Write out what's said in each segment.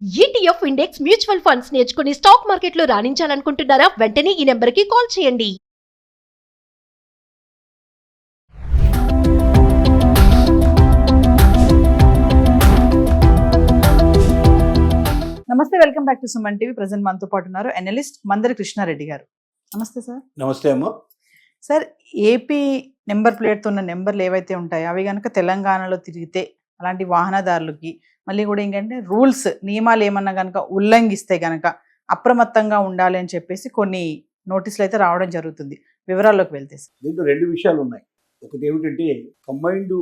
ETF index mutual funds నేర్చుకుని stock మార్కెట్లో రాణించాలనుకుంటున్నారా? వెంటనే ఈ నెంబర్కి కాల్ చేయండి. నమస్తే, welcome back to Suman TV. Present మనతో పాటు ఉన్నారు అనలిస్ట్ మందరి కృష్ణారెడ్డి గారు. నమస్తే సార్. నమస్తే అమ్మ. సార్, ఏపీ నెంబర్ ప్లేట్తో ఉన్న నెంబర్లు ఏవైతే ఉంటాయో అవి కనుక తెలంగాణలో తిరిగితే అలాంటి వాహనదారులకి మళ్ళీ కూడా ఏంటంటే రూల్స్ నియమాలు ఏమన్నా కనుక ఉల్లంఘిస్తే కనుక అప్రమత్తంగా ఉండాలి అని చెప్పేసి కొన్ని నోటీసులు అయితే రావడం జరుగుతుంది. వివరాల్లోకి వెళ్తే దీంట్లో రెండు విషయాలు ఉన్నాయి. ఒకటి ఏమిటంటే కంబైన్డ్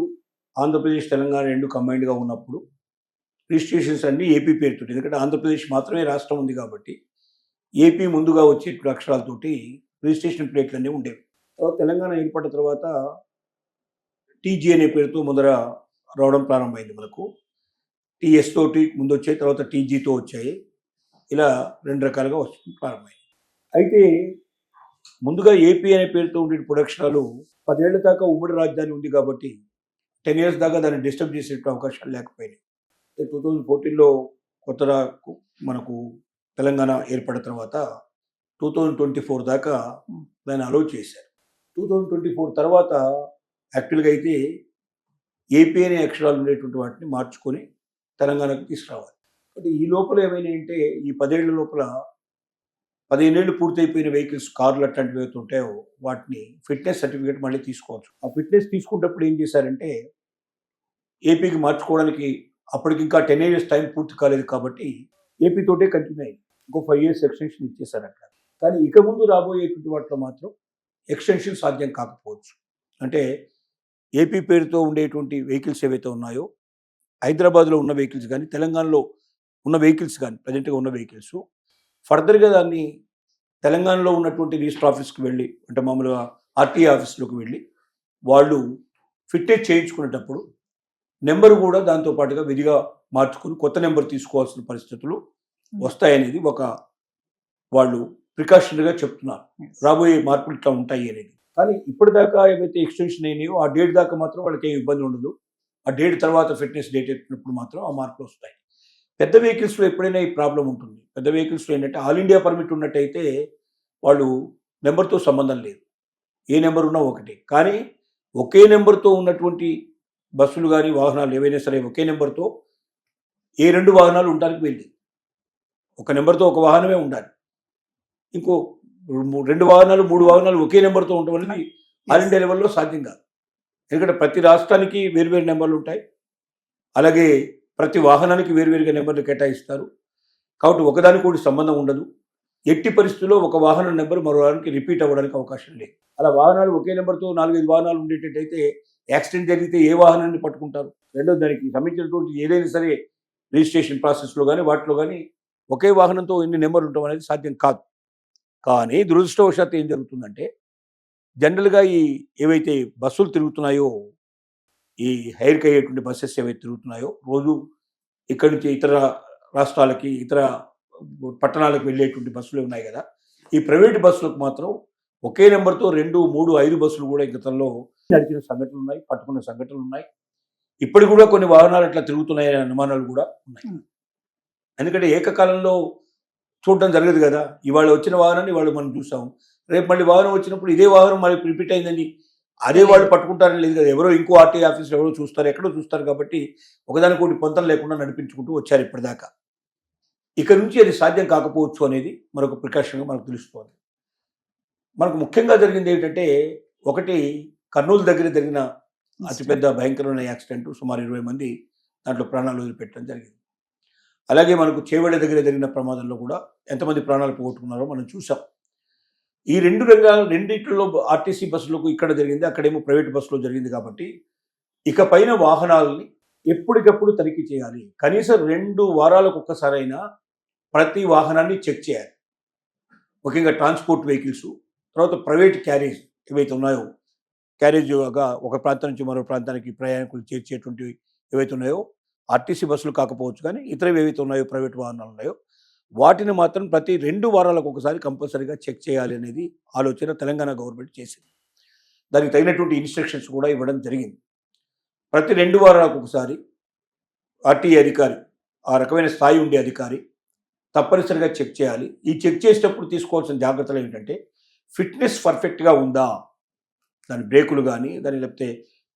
ఆంధ్రప్రదేశ్ తెలంగాణ రెండు కంబైన్డ్గా ఉన్నప్పుడు రిజిస్ట్రేషన్స్ అన్నీ ఏపీ పేరుతో, ఎందుకంటే ఆంధ్రప్రదేశ్ మాత్రమే రాష్ట్రం ఉంది కాబట్టి ఏపీ ముందుగా వచ్చే అక్షరాలతోటి రిజిస్ట్రేషన్ ప్లేట్లు అన్నీ ఉండేవి. తర్వాత తెలంగాణ ఏర్పడిన తర్వాత టీజీ అనే పేరుతో ముందర రావడం ప్రారంభమైంది. మనకు టీఎస్ తోటి ముందు వచ్చాయి, తర్వాత టీజీతో వచ్చాయి. ఇలా రెండు రకాలుగా వస్తుంది ప్రారంభమైంది. అయితే ముందుగా ఏపీ అనే పేరుతో ఉండే ప్రొడక్షనాలు 10 ఏళ్ల దాకా ఉమ్మడి రాజధాని ఉంది కాబట్టి 10 years దాకా దాన్ని డిస్టర్బ్ చేసే అవకాశాలు లేకపోయినాయి. 2014లో కొత్తగా మనకు తెలంగాణ ఏర్పడిన తర్వాత 2024 దాకా దాన్ని అలౌ చేశారు. 2024 తర్వాత యాక్చువల్గా అయితే ఏపీ అనే అక్షరాలు ఉండేటువంటి వాటిని మార్చుకొని తెలంగాణకు తీసుకురావాలి. అంటే ఈ లోపల ఏమైనా అంటే ఈ 10 ఏళ్ల లోపల 15 ఏళ్ళు పూర్తయిపోయిన వెహికల్స్, కార్లు అట్లాంటివి ఏవైతే ఉంటాయో వాటిని ఫిట్నెస్ సర్టిఫికేట్ మళ్ళీ తీసుకోవచ్చు. ఆ ఫిట్నెస్ తీసుకున్నప్పుడు ఏం చేశారంటే ఏపీకి మార్చుకోవడానికి అప్పటికి ఇంకా 10 years టైం పూర్తి కాలేదు కాబట్టి ఏపీతోటే కంటిన్యూ అయింది. ఇంకో 5 years ఎక్స్టెన్షన్ ఇచ్చేసారు అట్లా. కానీ ఇక ముందు రాబోయేటువంటి వాటిలో మాత్రం ఎక్స్టెన్షన్ సాధ్యం కాకపోవచ్చు. అంటే ఏపీ పేరుతో ఉండేటువంటి వెహికల్స్ ఏవైతే ఉన్నాయో, హైదరాబాద్లో ఉన్న వెహికల్స్ కానీ, తెలంగాణలో ఉన్న వెహికల్స్ కానీ, ప్రజెంట్గా ఉన్న వెహికల్స్ ఫర్దర్గా దాన్ని తెలంగాణలో ఉన్నటువంటి రిజిస్టర్ ఆఫీస్కి వెళ్ళి, అంటే మామూలుగా ఆర్టీఏ ఆఫీస్లోకి వెళ్ళి వాళ్ళు ఫిట్నెస్ చేయించుకునేటప్పుడు నెంబర్ కూడా దాంతో పాటుగా విధిగా మార్చుకుని కొత్త నెంబర్ తీసుకోవాల్సిన పరిస్థితులు వస్తాయనేది ఒక వాళ్ళు ప్రికాషనరీగా చెప్తున్నారు. రాబోయే మార్పులు ఇట్లా ఉంటాయి అనేది. కానీ ఇప్పటిదాకా ఏవైతే ఎక్స్టెన్షన్ అయినాయో ఆ డేట్ దాకా మాత్రం వాళ్ళకి ఏం ఇబ్బంది ఉండదు. ఆ డేట్ తర్వాత ఫిట్నెస్ డేట్ ఎత్తినప్పుడు మాత్రం ఆ మార్పులు వస్తాయి. పెద్ద వెహికల్స్లో ఎప్పుడైనా ఈ ప్రాబ్లం ఉంటుంది. పెద్ద వెహికల్స్లో ఏంటంటే ఆల్ ఇండియా పర్మిట్ ఉన్నట్టయితే వాళ్ళు నెంబర్తో సంబంధం లేదు, ఏ నెంబర్ ఉన్నా ఒకటి. కానీ ఒకే నెంబర్తో ఉన్నటువంటి బస్సులు కానీ వాహనాలు ఏవైనా సరే ఒకే నెంబర్తో ఏ 2 వాహనాలు ఉండడానికి వెళ్ళి ఒక నెంబర్తో ఒక వాహనమే ఉండాలి. ఇంకో 2 వాహనాలు 3 వాహనాలు ఒకే నెంబర్తో ఉండడం అనేది ఆల్ ఇండియా లెవెల్లో సాధ్యం కాదు. ఎందుకంటే ప్రతి రాష్ట్రానికి వేరువేరు నెంబర్లు ఉంటాయి, అలాగే ప్రతి వాహనానికి వేరువేరుగా నెంబర్లు కేటాయిస్తారు. కాబట్టి ఒకదానికి కూడా సంబంధం ఉండదు. ఎట్టి పరిస్థితుల్లో ఒక వాహనం నెంబర్ మరో వాహనానికి రిపీట్ అవ్వడానికి అవకాశం లేదు. అలా వాహనాలు ఒకే నెంబర్తో 4-5 వాహనాలు ఉండేటట్టయితే యాక్సిడెంట్ జరిగితే ఏ వాహనాన్ని పట్టుకుంటారు? రెండో దానికి సంబంధించినటువంటి ఏదైనా సరే రిజిస్ట్రేషన్ ప్రాసెస్లో కానీ వాటిలో కానీ ఒకే వాహనంతో ఎన్ని నెంబర్లు ఉండడం అనేది సాధ్యం కాదు. కానీ దురదృష్టవశాత్తు ఏం జరుగుతుందంటే జనరల్గా ఈ ఏవైతే బస్సులు తిరుగుతున్నాయో, ఈ హైర్కి అయ్యేటువంటి బస్సెస్ ఏవైతే తిరుగుతున్నాయో, రోజు ఇక్కడి నుంచి ఇతర రాష్ట్రాలకి, ఇతర పట్టణాలకు వెళ్ళేటువంటి బస్సులు ఉన్నాయి కదా, ఈ ప్రైవేట్ బస్సులకు మాత్రం ఒకే నెంబర్తో 2, 3, 5 బస్సులు కూడా గతంలో నడిచిన సంఘటనలు ఉన్నాయి, పట్టుకున్న సంఘటనలు ఉన్నాయి. ఇప్పటికి కూడా కొన్ని వాహనాలు అట్లా తిరుగుతున్నాయనే అనుమానాలు కూడా ఉన్నాయి. ఎందుకంటే ఏకకాలంలో చూడటం జరగదు కదా. ఇవాళ వచ్చిన వాహనాన్ని ఇవాళ మనం చూసాం, రేపు మళ్ళీ వాహనం వచ్చినప్పుడు ఇదే వాహనం మళ్ళీ రిపీట్ అయిందని అదే వాళ్ళు పట్టుకుంటారని లేదు కదా. ఎవరో ఇంకో ఆర్టీఏ ఆఫీస్లో ఎవరో చూస్తారు, ఎక్కడో చూస్తారు. కాబట్టి ఒకదానికోటి పొంతం లేకుండా నడిపించుకుంటూ వచ్చారు ఇప్పటిదాకా. ఇక నుంచి అది సాధ్యం కాకపోవచ్చు అనేది మరొక ప్రికాషన్గా మనకు తెలుస్తోంది. మనకు ముఖ్యంగా జరిగింది ఏంటంటే, ఒకటి కర్నూలు దగ్గర జరిగిన అతిపెద్ద భయంకరమైన యాక్సిడెంట్, సుమారు 20 మంది దాంట్లో ప్రాణాలు వదిలిపెట్టడం జరిగింది. అలాగే మనకు చేవెళ్ళ దగ్గర జరిగిన ప్రమాదంలో కూడా ఎంతమంది ప్రాణాలు పోగొట్టుకున్నారో మనం చూసాం. ఈ రెండిట్లో ఆర్టీసీ బస్సులకు ఇక్కడ జరిగింది, అక్కడేమో ప్రైవేట్ బస్సులో జరిగింది. కాబట్టి ఇక పైన వాహనాలని ఎప్పటికప్పుడు తనిఖీ చేయాలి. కనీసం 2 వారాలకు ఒక్కసారైనా ప్రతి వాహనాన్ని చెక్ చేయాలి. ముఖ్యంగా ట్రాన్స్పోర్ట్ వెహికల్స్, తర్వాత ప్రైవేట్ క్యారేజ్ ఏవైతే ఉన్నాయో, క్యారేజ్గా ఒక ప్రాంతం నుంచి మరో ప్రాంతానికి ప్రయాణికులు చేర్చేటువంటివి ఏవైతే ఉన్నాయో, ఆర్టీసీ బస్సులు కాకపోవచ్చు కానీ ఇతరవి ఏవైతే ఉన్నాయో ప్రైవేట్ వాహనాలు ఉన్నాయో వాటిని మాత్రం ప్రతి 2 వారాలకు ఒకసారి కంపల్సరీగా చెక్ చేయాలి అనేది ఆలోచన తెలంగాణ గవర్నమెంట్ చేసింది. దానికి తగినటువంటి ఇన్స్ట్రక్షన్స్ కూడా ఇవ్వడం జరిగింది. ప్రతి 2 వారాలకు ఒకసారి ఆర్టీఏ అధికారి ఆ రకమైన స్థాయి ఉండే అధికారి తప్పనిసరిగా చెక్ చేయాలి. ఈ చెక్ చేసేటప్పుడు తీసుకోవాల్సిన జాగ్రత్తలు ఏంటంటే ఫిట్నెస్ పర్ఫెక్ట్గా ఉందా, దాని బ్రేకులు కానీ లేకపోతే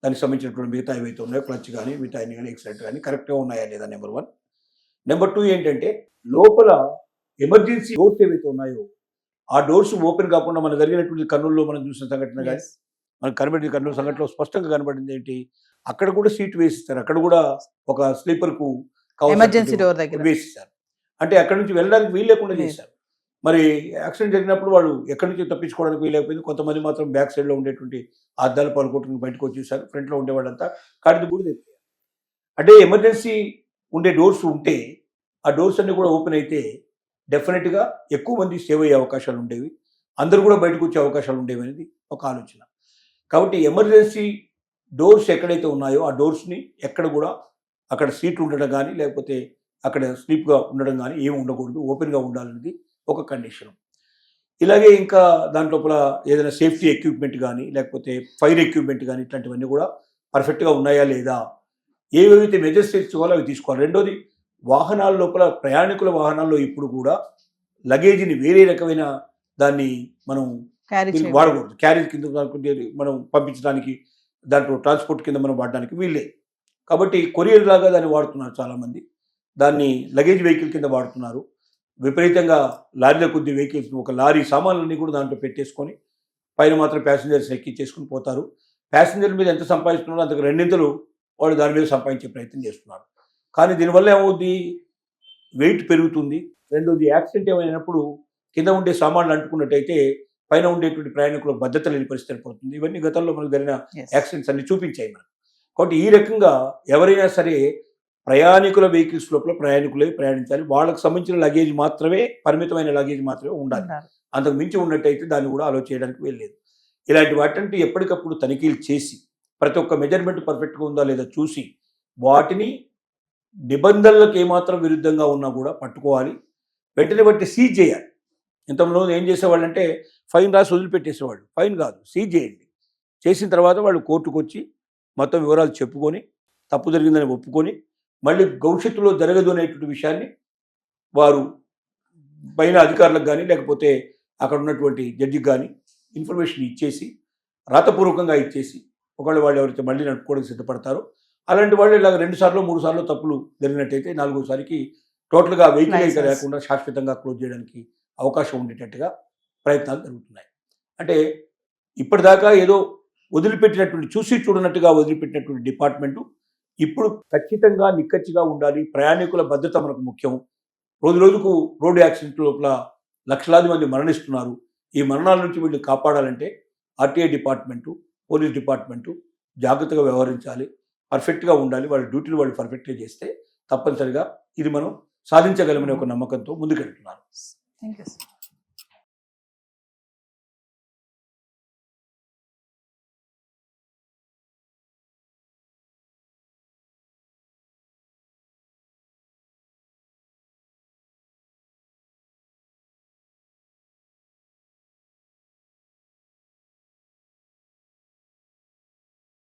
దానికి సంబంధించినటువంటి మిగతా ఏవైతే ఉన్నాయో క్లచ్ కానీ మిగతా అన్ని కానీ ఎక్సలెంట్ కానీ కరెక్ట్గా ఉన్నాయా లేదా నెంబర్ 1. నెంబర్ 2 ఏంటంటే లోపల ఎమర్జెన్సీ డోర్స్ ఏవైతే ఉన్నాయో ఆ డోర్స్ ఓపెన్ కాకుండా మన జరిగినటువంటి కర్నూలులో మనం చూసిన సంఘటన కానీ మనకు కనబడింది, కర్నూలు సంఘటనలో స్పష్టంగా కనబడింది ఏంటి, అక్కడ కూడా సీట్ వేసిస్తారు, అక్కడ కూడా ఒక స్లీపర్కు ఎమర్జెన్సీ డోర్ దగ్గర వేసిస్తారు. అంటే అక్కడ నుంచి వెళ్ళడానికి వీలు లేకుండా చేశారు. మరి యాక్సిడెంట్ జరిగినప్పుడు వాళ్ళు ఎక్కడి నుంచి తప్పించుకోవడానికి వీలైపోయింది. కొంతమంది మాత్రం బ్యాక్ సైడ్లో ఉండేటువంటి అద్దాలు పలుకొట్టుకుని బయటకు వచ్చేసారు. ఫ్రంట్లో ఉండేవాళ్ళంతా కాడిది కూడా తెప్పారు. అంటే ఎమర్జెన్సీ ఉండే డోర్స్ ఉంటే ఆ డోర్స్ అన్ని కూడా ఓపెన్ అయితే డెఫినెట్గా ఎక్కువ మంది సేవ్ అయ్యే అవకాశాలు ఉండేవి, అందరూ కూడా బయటకు వచ్చే అవకాశాలు ఉండేవి అనేది ఒక ఆలోచన. కాబట్టి ఎమర్జెన్సీ డోర్స్ ఎక్కడైతే ఉన్నాయో ఆ డోర్స్ని ఎక్కడ కూడా అక్కడ సీట్లు ఉండడం కానీ లేకపోతే అక్కడ స్లీప్గా ఉండడం కానీ ఏమి ఉండకూడదు, ఓపెన్గా ఉండాలనేది ఒక కండిషన్. ఇలాగే ఇంకా దాంట్లోపల ఏదైనా సేఫ్టీ ఎక్విప్మెంట్ కానీ లేకపోతే ఫైర్ ఎక్విప్మెంట్ కానీ ఇట్లాంటివన్నీ కూడా పర్ఫెక్ట్గా ఉన్నాయా లేదా, ఏవైతే మెజర్స్ తీసుకోవాలో అవి తీసుకోవాలి. రెండోది వాహనాల లోపల ప్రయాణికుల వాహనాల్లో ఇప్పుడు కూడా లగేజీని వేరే రకమైన దాన్ని మనం వాడకూడదు. క్యారేజ్ కింద మనం పంపించడానికి దాంట్లో ట్రాన్స్పోర్ట్ కింద మనం వాడడానికి వీళ్ళే. కాబట్టి కొరియర్ లాగా దాన్ని వాడుతున్నారు చాలామంది, దాన్ని లగేజ్ వెహికల్ కింద వాడుతున్నారు. విపరీతంగా లారీల కొద్ది వెహికల్స్, ఒక లారీ సామాన్లన్నీ కూడా దాంట్లో పెట్టేసుకొని పైన మాత్రం ప్యాసింజర్స్ ఎక్కించేసుకుని పోతారు. ప్యాసింజర్ల మీద ఎంత సంపాదిస్తున్నారో అంతకు రెండింతలు వాళ్ళు దాని మీద సంపాదించే ప్రయత్నం చేస్తున్నారు. కానీ దీనివల్ల ఏమవుద్ది, వెయిట్ పెరుగుతుంది. రెండోది యాక్సిడెంట్ ఏమైనప్పుడు కింద ఉండే సామాన్లు అంటుకున్నట్టయితే పైన ఉండేటువంటి ప్రయాణికుల భద్రత లేని పరిస్థితి ఏర్పడుతుంది. ఇవన్నీ గతంలో మనకు జరిగిన యాక్సిడెంట్స్ అన్ని చూపించాయి మనకు. కాబట్టి ఈ రకంగా ఎవరైనా సరే ప్రయాణికుల వెహికల్స్ లోపల ప్రయాణికులే ప్రయాణించాలి. వాళ్ళకి సంబంధించిన లగేజ్ మాత్రమే, పరిమితమైన లగేజ్ మాత్రమే ఉండాలి. అంతకు మించి ఉన్నట్టయితే దాన్ని కూడా అలో చేయడానికి వెళ్ళలేదు. ఇలాంటి వాటిని ఎప్పటికప్పుడు తనిఖీలు చేసి ప్రతి ఒక్క మెజర్మెంట్ పర్ఫెక్ట్గా ఉందా లేదా చూసి వాటిని నిబంధనలకు ఏమాత్రం విరుద్ధంగా ఉన్నా కూడా పట్టుకోవాలి, వెంటనే బట్టి సీజ్ చేయాలి. ఇంతకుముందు ఏం చేసేవాళ్ళు అంటే ఫైన్ రాసి వదిలిపెట్టేసేవాళ్ళు. ఫైన్ కాదు, సీజ్ చేయండి. చేసిన తర్వాత వాళ్ళు కోర్టుకు వచ్చి మొత్తం వివరాలు చెప్పుకొని తప్పు జరిగిందని ఒప్పుకొని మళ్ళీ భవిష్యత్తులో జరగదు అనేటువంటి విషయాన్ని వారు పైన అధికారులకు కానీ లేకపోతే అక్కడ ఉన్నటువంటి జడ్జికి కానీ ఇన్ఫర్మేషన్ ఇచ్చేసి రాతపూర్వకంగా ఇచ్చేసి ఒకవేళ వాళ్ళు ఎవరైతే మళ్ళీ నడుపుకోవడానికి సిద్ధపడతారో అలాంటి వాళ్ళు ఇలాగ 2 సార్లు 3 సార్లు తప్పులు జరిగినట్టయితే 4వసారికి టోటల్గా వెహికల్ లేకుండా శాశ్వతంగా క్లోజ్ చేయడానికి అవకాశం ఉండేటట్టుగా ప్రయత్నాలు జరుగుతున్నాయి. అంటే ఇప్పటిదాకా ఏదో వదిలిపెట్టినటువంటి చూసి చూడనట్టుగా వదిలిపెట్టినటువంటి డిపార్ట్మెంటు ఇప్పుడు ఖచ్చితంగా నిక్కచ్చిగా ఉండాలి. ప్రయాణికుల భద్రత మనకు ముఖ్యం. రోజు రోజుకు రోడ్డు యాక్సిడెంట్ లోపల లక్షలాది మంది మరణిస్తున్నారు. ఈ మరణాల నుంచి వీళ్ళు కాపాడాలంటే ఆర్టీఐ డిపార్ట్మెంటు, పోలీస్ డిపార్ట్మెంటు జాగ్రత్తగా వ్యవహరించాలి, పర్ఫెక్ట్గా ఉండాలి. వాళ్ళ డ్యూటీలు వాళ్ళు పర్ఫెక్ట్గా చేస్తే తప్పనిసరిగా ఇది మనం సాధించగలమనే ఒక నమ్మకంతో ముందుకెళ్తున్నారు. Thank you.